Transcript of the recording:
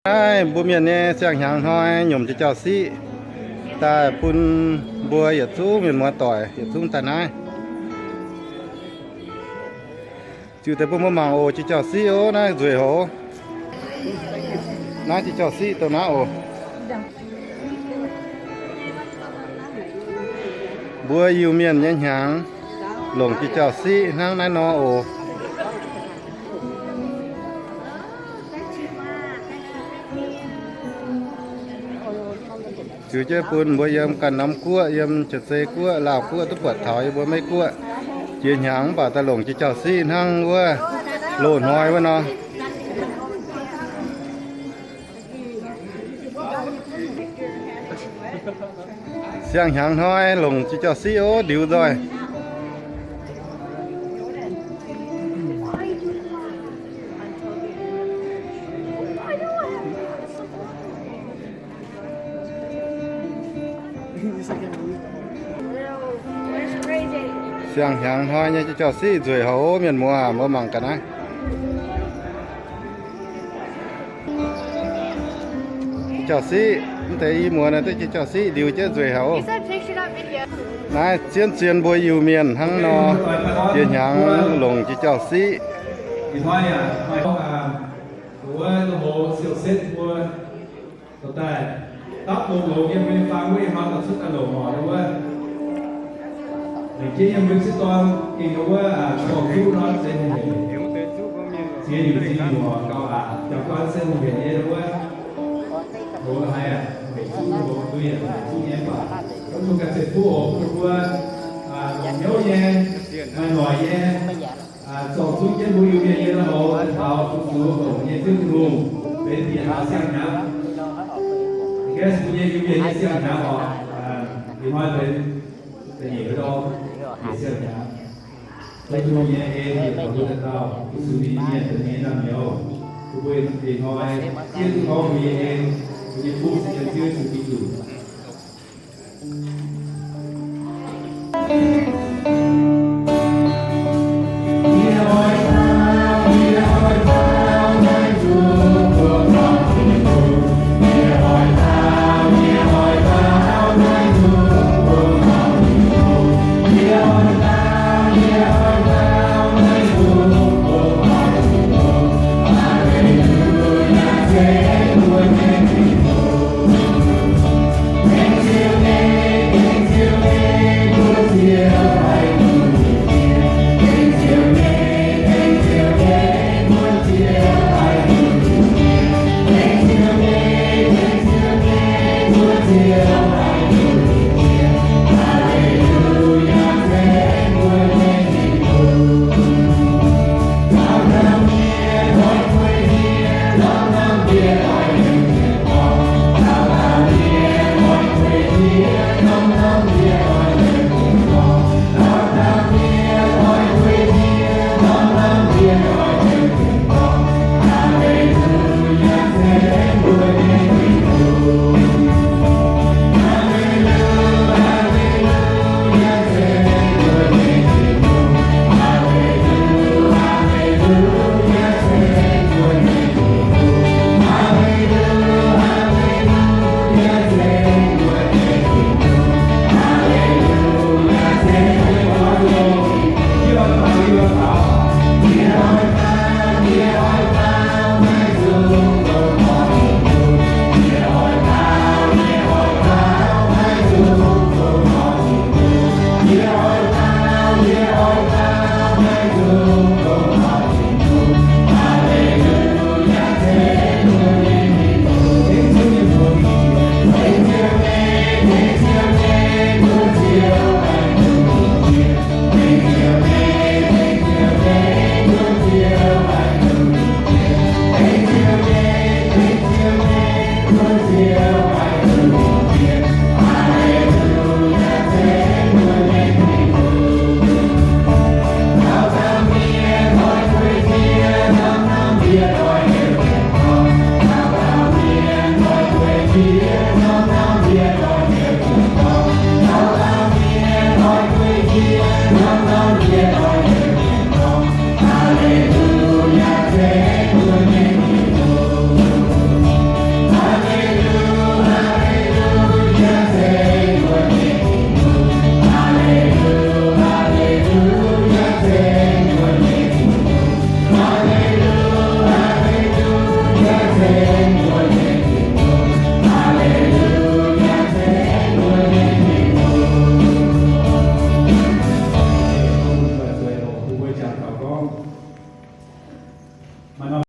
hai bùa miền nè sang hàng thôi nhổm cho cháu xí ta phun bùa ở chú miền mua tỏi ở chú ta nói chú ta bùa màng ô cho cháu xí ô na rồi hổ na cho cháu xí tao na ô bùa yêu miền nhẹ nhàng lồng cho cháu xí nang nai nó ô chú chơi phun bữa yếm cần nắm cua yếm chật xe cua lào cua tất bật thỏi bữa mấy cua chia nháng bảo ta lồng chỉ chào xin hăng bữa lộn hoài bữa nó sang hàng thôi lồng chỉ chào xí ố điếu rồi sang hàng thôi nha cho xí rồi hấu miền mùa mơ màng cả này cho xí thấy mùa này tôi chỉ cho xí điều chứ rồi hấu này chiến bôi yêu miền hăng nó chiến hàng lồng chỉ cho xí tóc lồng lồng em bên pha với họ tập sức ăn lồng họ đúng không? Mình chỉ em bên sẽ toàn thì nó có trồng chú nó sẽ không về. Chỉ điều gì mà có chọn con sẽ không về nhé đúng không? Đúng hay mình chú nó tôi là chú nhé mà. Chúng ta sẽ phù hợp với nhớ nhé, nói nhé, trồng chú nhé vui nhé nhé là họ thảo chú chú nhé chú luôn bên tiền họ sang nhau. Cái punya juga ni siapa nama? Di mana ni berdoa siapa nama? Lalu punya kalau kita tahu usul ini ni nama yo. Kemudian di mana dia tahu punya fungsi yang dia itu. Yeah.